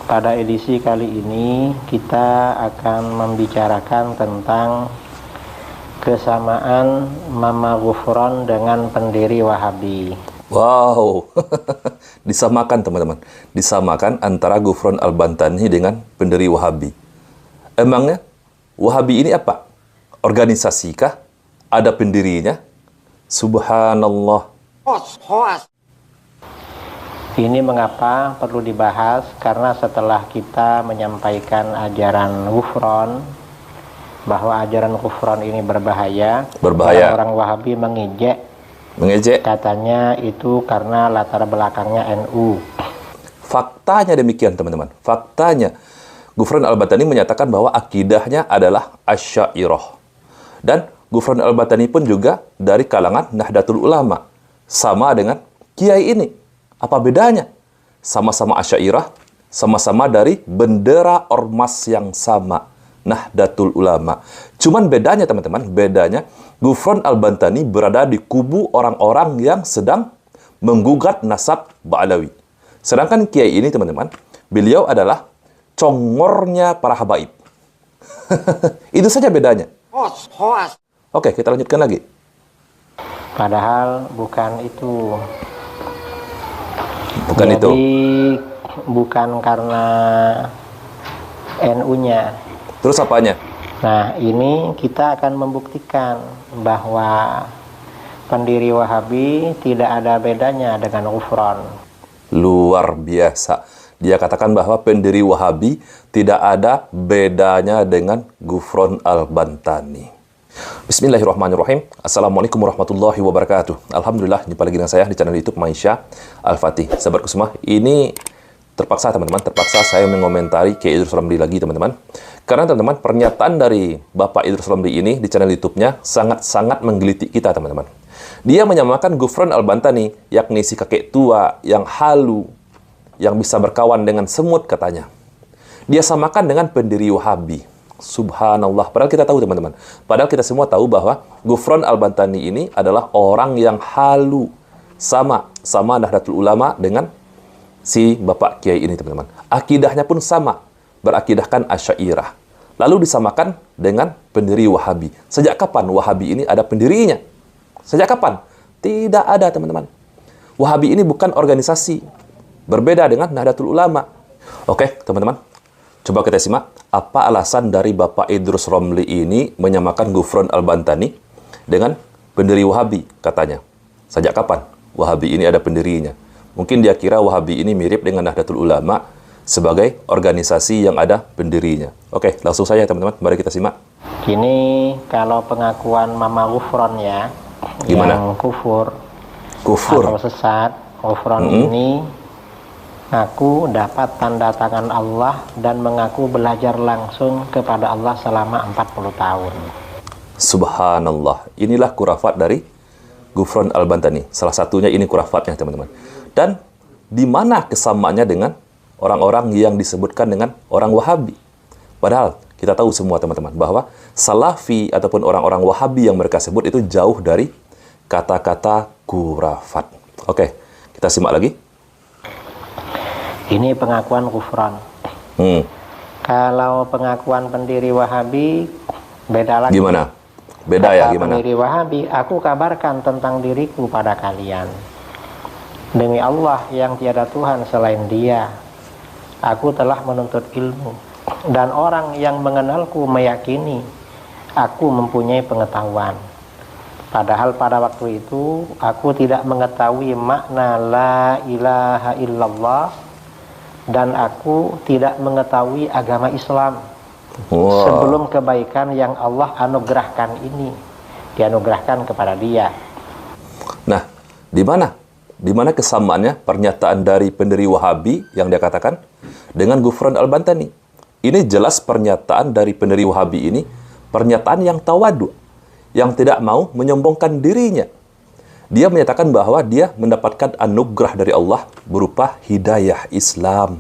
Pada edisi kali ini kita akan membicarakan tentang kesamaan Mama Ghufran dengan pendiri Wahabi. Wow, disamakan teman-teman. Disamakan antara Ghufran Al-Bantani dengan pendiri Wahabi. Emangnya Wahabi ini apa? Organisasi kah? Ada pendirinya? Subhanallah. Ini mengapa perlu dibahas, karena setelah kita menyampaikan ajaran Ghufran, bahwa ajaran Ghufran ini berbahaya. Orang Wahabi mengejek, katanya itu karena latar belakangnya NU. Faktanya demikian teman-teman. Faktanya Ghufran Al-Bantani menyatakan bahwa akidahnya adalah Asy'ariyah. Dan Ghufran Al-Bantani pun juga dari kalangan Nahdlatul Ulama. Sama dengan kiai ini. Apa bedanya? Sama-sama Asy'ariyah, sama-sama dari bendera ormas yang sama, Nahdlatul Ulama. Cuman bedanya teman-teman, bedanya Ghufran Al-Bantani berada di kubu orang-orang yang sedang menggugat nasab Ba'alawi. Sedangkan kiai ini teman-teman, beliau adalah congornya para habaib. Itu saja bedanya. Oke, kita lanjutkan lagi. Padahal bukan itu. Bukan Jadi, itu. bukan karena NU-nya. Terus apanya? Nah, ini kita akan membuktikan bahwa pendiri Wahabi tidak ada bedanya dengan Ghufran. Luar biasa. Dia katakan bahwa pendiri Wahabi tidak ada bedanya dengan Ghufran Al-Bantani. Bismillahirrahmanirrahim. Assalamualaikum warahmatullahi wabarakatuh. Alhamdulillah, jumpa lagi dengan saya di channel YouTube Maisha Al-Fatih. Sahabatku semua, ini terpaksa teman-teman, saya mengomentari Kiai Idrus Ramli lagi teman-teman. Karena teman-teman, pernyataan dari Bapak Idrus Ramli ini di channel YouTube-nya sangat-sangat menggelitik kita teman-teman. Dia menyamakan Ghufran Al-Bantani, yakni si kakek tua yang halu, yang bisa berkawan dengan semut katanya. Dia samakan dengan pendiri Wahabi. Subhanallah. Padahal kita tahu teman-teman. Padahal kita semua tahu bahwa Ghufran Al-Bantani ini adalah orang yang halu. Sama Nahdlatul Ulama dengan si Bapak Kiai ini teman-teman. Akidahnya pun sama. Berakidahkan Asy'ariyah. Lalu disamakan dengan pendiri Wahabi. Sejak kapan Wahabi ini ada pendirinya? Sejak kapan? Tidak ada teman-teman. Wahabi ini bukan organisasi. Berbeda dengan Nahdlatul Ulama. Oke teman-teman. Coba kita simak apa alasan dari Bapak Idrus Ramli ini menyamakan Ghufran Al-Bantani dengan pendiri Wahabi katanya. Sejak kapan Wahabi ini ada pendirinya? Mungkin dia kira Wahabi ini mirip dengan Nahdlatul Ulama sebagai organisasi yang ada pendirinya. Oke, langsung saja teman-teman, mari kita simak. Ini kalau pengakuan Mama Ghufran ya, gimana? Yang kufur atau sesat. Ghufran ini mengaku dapat tanda tangan Allah dan mengaku belajar langsung kepada Allah selama 40 tahun. Subhanallah. Inilah kurafat dari Ghufran Al-Bantani. Salah satunya ini kurafatnya teman-teman. Dan di mana kesamaannya dengan orang-orang yang disebutkan dengan orang Wahabi? Padahal kita tahu semua teman-teman bahwa Salafi ataupun orang-orang Wahabi yang mereka sebut itu jauh dari kata-kata kurafat. Oke, kita simak lagi. Ini pengakuan Ghufran. Kalau pengakuan pendiri Wahabi beda lagi. Gimana? Beda ya, gimana? Pendiri Wahabi, aku kabarkan tentang diriku pada kalian. Demi Allah yang tiada Tuhan selain Dia, aku telah menuntut ilmu. Dan orang yang mengenalku meyakini aku mempunyai pengetahuan. Padahal pada waktu itu aku tidak mengetahui makna la ilaha illallah, dan aku tidak mengetahui agama Islam. Sebelum kebaikan yang Allah anugerahkan ini dianugerahkan kepada dia. Nah, di mana? Di mana kesamaannya pernyataan dari pendiri Wahabi yang dia katakan dengan Ghufran Al-Bantani? Ini jelas pernyataan dari pendiri Wahabi ini, pernyataan yang tawadu, yang tidak mau menyombongkan dirinya. Dia menyatakan bahwa dia mendapatkan anugerah dari Allah berupa hidayah Islam.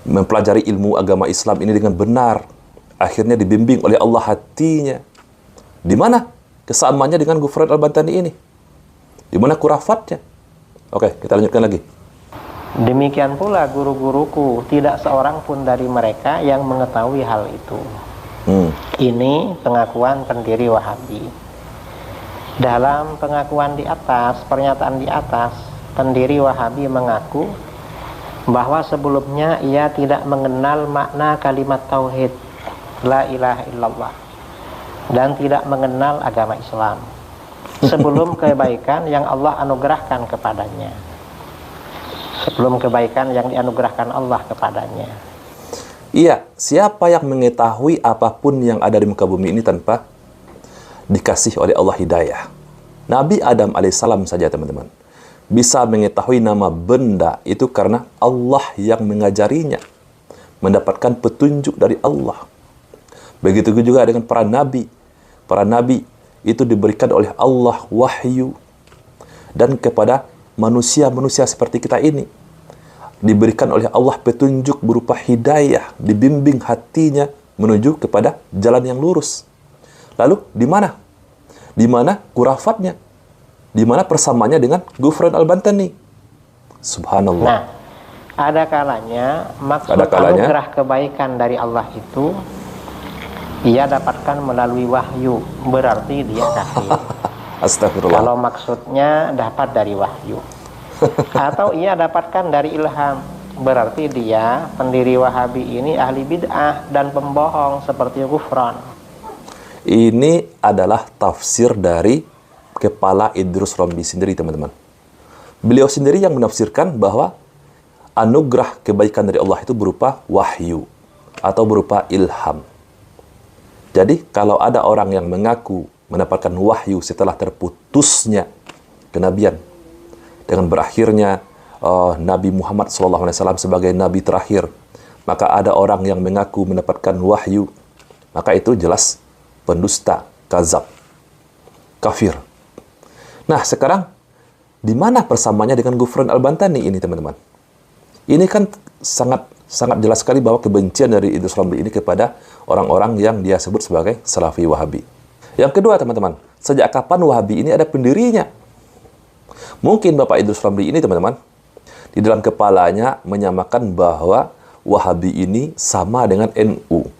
Mempelajari ilmu agama Islam ini dengan benar. Akhirnya dibimbing oleh Allah hatinya. Di mana kesamaannya dengan Ghufran Al-Bantani ini? Di mana kurafatnya? Oke, kita lanjutkan lagi. Demikian pula guru-guruku, tidak seorang pun dari mereka yang mengetahui hal itu. Ini pengakuan pendiri Wahabi. Dalam pengakuan di atas, pernyataan di atas, pendiri Wahabi mengaku bahwa sebelumnya ia tidak mengenal makna kalimat tauhid la ilaha illallah dan tidak mengenal agama Islam sebelum kebaikan yang Allah anugerahkan kepadanya. Sebelum kebaikan yang dianugerahkan Allah kepadanya. Iya, siapa yang mengetahui apapun yang ada di muka bumi ini tanpa dikasih oleh Allah hidayah? Nabi Adam alaihissalam saja teman-teman bisa mengetahui nama benda itu karena Allah yang mengajarinya, mendapatkan petunjuk dari Allah. Begitu juga dengan para nabi. Para nabi itu diberikan oleh Allah wahyu, dan kepada manusia-manusia seperti kita ini diberikan oleh Allah petunjuk berupa hidayah, dibimbing hatinya menuju kepada jalan yang lurus. Lalu di mana? Di mana khurafatnya? Di mana persamaannya dengan Ghufran Al-Bantani? Subhanallah. Nah, ada kalanya maksud anugerah kebaikan dari Allah itu ia dapatkan melalui wahyu, berarti dia kafir. Astagfirullah. Kalau maksudnya dapat dari wahyu. Atau ia dapatkan dari ilham, berarti dia, pendiri Wahabi ini, ahli bid'ah dan pembohong seperti Ghufran. Ini adalah tafsir dari kepala Idrus Romli sendiri teman-teman. Beliau sendiri yang menafsirkan bahwa anugerah kebaikan dari Allah itu berupa wahyu atau berupa ilham. Jadi kalau ada orang yang mengaku mendapatkan wahyu setelah terputusnya kenabian, dengan berakhirnya Nabi Muhammad SAW sebagai nabi terakhir, maka ada orang yang mengaku mendapatkan wahyu, maka itu jelas pendusta, kazab, kafir. Nah sekarang di mana persamaannya dengan Ghufran Al-Bantani ini teman-teman? Ini kan sangat jelas sekali bahwa kebencian dari Idrus Romli ini kepada orang-orang yang dia sebut sebagai Salafi Wahabi. Yang kedua teman-teman, sejak kapan Wahabi ini ada pendirinya? Mungkin Bapak Idrus Romli ini teman-teman, di dalam kepalanya menyamakan bahwa Wahabi ini sama dengan NU.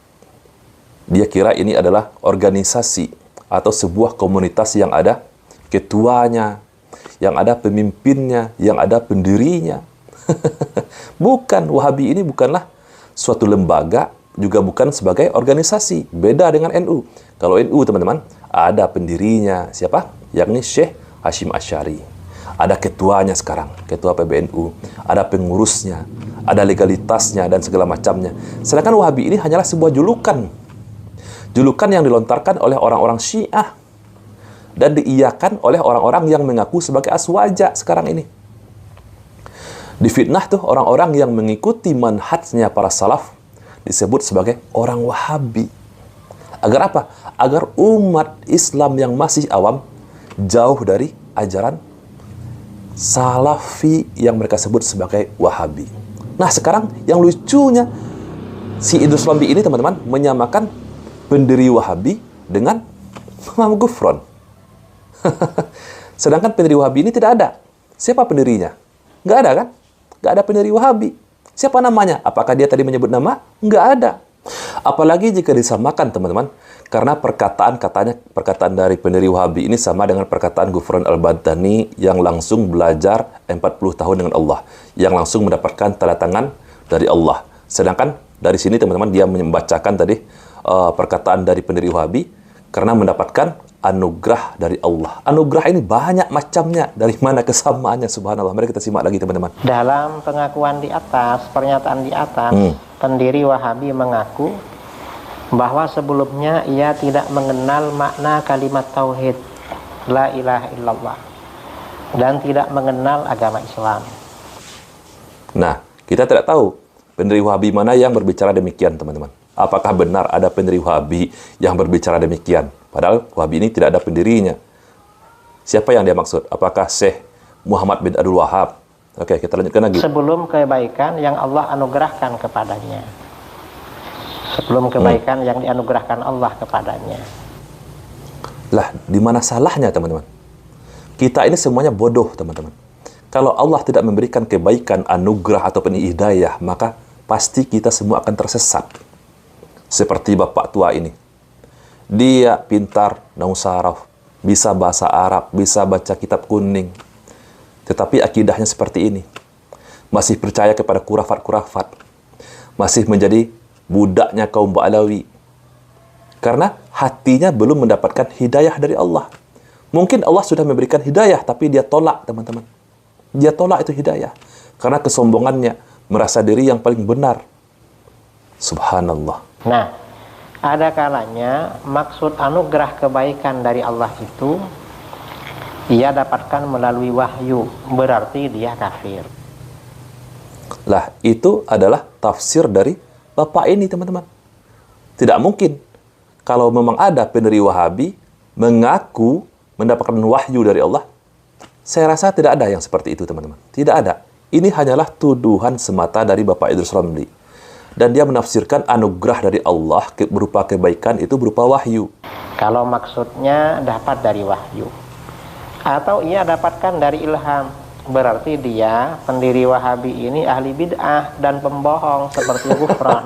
Dia kira ini adalah organisasi atau sebuah komunitas yang ada ketuanya, yang ada pemimpinnya, yang ada pendirinya. Bukan, Wahabi ini bukanlah suatu lembaga, juga bukan sebagai organisasi. Beda dengan NU. Kalau NU teman-teman, ada pendirinya. Siapa? Yakni Syekh Hashim Asy'ari. Ada ketuanya sekarang, ketua PBNU, ada pengurusnya, ada legalitasnya, dan segala macamnya. Sedangkan Wahabi ini hanyalah sebuah julukan. Julukan yang dilontarkan oleh orang-orang Syiah dan diiyakan oleh orang-orang yang mengaku sebagai aswaja sekarang ini. Difitnah tuh orang-orang yang mengikuti manhajnya para salaf disebut sebagai orang Wahabi. Agar apa? Agar umat Islam yang masih awam jauh dari ajaran Salafi yang mereka sebut sebagai Wahabi. Nah sekarang yang lucunya, si Idrus Romli ini teman-teman menyamakan pendiri Wahabi dengan Imam Ghufran. Sedangkan pendiri Wahabi ini tidak ada. Siapa pendirinya? Nggak ada kan? Nggak ada pendiri Wahabi. Siapa namanya? Apakah dia tadi menyebut nama? Nggak ada. Apalagi jika disamakan teman-teman, karena perkataan dari pendiri Wahabi ini sama dengan perkataan Ghufran Al-Bantani yang langsung belajar 40 tahun dengan Allah, yang langsung mendapatkan tanda tangan dari Allah. Sedangkan dari sini teman-teman dia membacakan tadi perkataan dari pendiri Wahabi karena mendapatkan anugerah dari Allah. Anugerah ini banyak macamnya. Dari mana kesamaannya? Subhanallah. Mari kita simak lagi teman-teman. Dalam pengakuan di atas, pernyataan di atas, pendiri Wahabi mengaku bahwa sebelumnya ia tidak mengenal makna kalimat tauhid la ilaha illallah dan tidak mengenal agama Islam. Nah, kita tidak tahu pendiri Wahabi mana yang berbicara demikian teman-teman. Apakah benar ada pendiri Wahabi yang berbicara demikian? Padahal Wahabi ini tidak ada pendirinya. Siapa yang dia maksud? Apakah Syekh Muhammad bin Abdul Wahab? Oke, kita lanjutkan lagi. Sebelum kebaikan yang Allah anugerahkan kepadanya. Sebelum kebaikan yang dianugerahkan Allah kepadanya. Lah, di mana salahnya teman-teman? Kita ini semuanya bodoh teman-teman. Kalau Allah tidak memberikan kebaikan, anugerah ataupun hidayah, maka pasti kita semua akan tersesat. Seperti bapak tua ini. Dia pintar nahu saraf, bisa bahasa Arab, bisa baca kitab kuning. Tetapi akidahnya seperti ini. Masih percaya kepada kurafat-kurafat. Masih menjadi budaknya kaum Ba'alawi. Karena hatinya belum mendapatkan hidayah dari Allah. Mungkin Allah sudah memberikan hidayah, tapi dia tolak, teman-teman. Dia tolak itu hidayah. Karena kesombongannya, merasa diri yang paling benar. Subhanallah. Nah, ada kalanya maksud anugerah kebaikan dari Allah itu ia dapatkan melalui wahyu, berarti dia kafir. Lah, itu adalah tafsir dari bapak ini, teman-teman. Tidak mungkin kalau memang ada pendiri Wahabi mengaku mendapatkan wahyu dari Allah. Saya rasa tidak ada yang seperti itu, teman-teman. Tidak ada. Ini hanyalah tuduhan semata dari Bapak Idrus Ramli. Dan dia menafsirkan anugerah dari Allah berupa kebaikan itu berupa wahyu. Kalau maksudnya dapat dari wahyu, atau ia dapatkan dari ilham, berarti dia, pendiri Wahabi ini, ahli bid'ah dan pembohong seperti Gufron.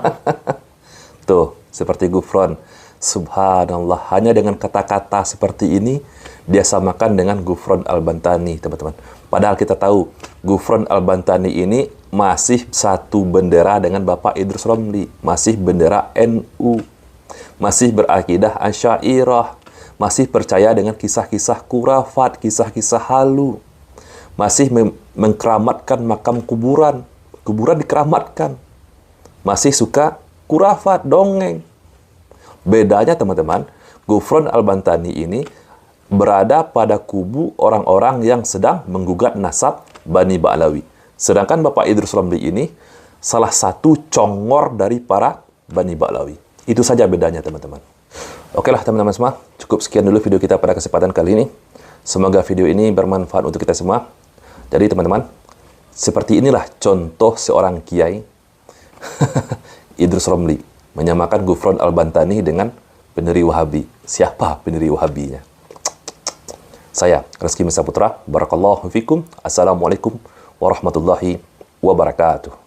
Tuh, seperti Gufron. Subhanallah, hanya dengan kata-kata seperti ini dia samakan dengan Gufron Al-Bantani, teman-teman. Padahal kita tahu Gufron Al-Bantani ini masih satu bendera dengan Bapak Idrus Ramli, masih bendera NU, masih berakidah Asy'ariyah, masih percaya dengan kisah-kisah kurafat, kisah-kisah halu, masih mengkeramatkan makam kuburan, kuburan dikeramatkan, masih suka kurafat, dongeng. Bedanya, teman-teman, Gufron Al-Bantani ini berada pada kubu orang-orang yang sedang menggugat nasab Bani Ba'alawi. Sedangkan Bapak Idrus Ramli ini salah satu congor dari para Bani Ba'alawi. Itu saja bedanya, teman-teman. Oke lah, teman-teman semua. Cukup sekian dulu video kita pada kesempatan kali ini. Semoga video ini bermanfaat untuk kita semua. Jadi, teman-teman, seperti inilah contoh seorang kiai Idrus Ramli menyamakan Gufron Al-Bantani dengan pendiri Wahabi. Siapa pendiri Wahabinya? Saya, Reski Mesa Putra. Barakallahu fikum. Assalamualaikum warahmatullahi wabarakatuh.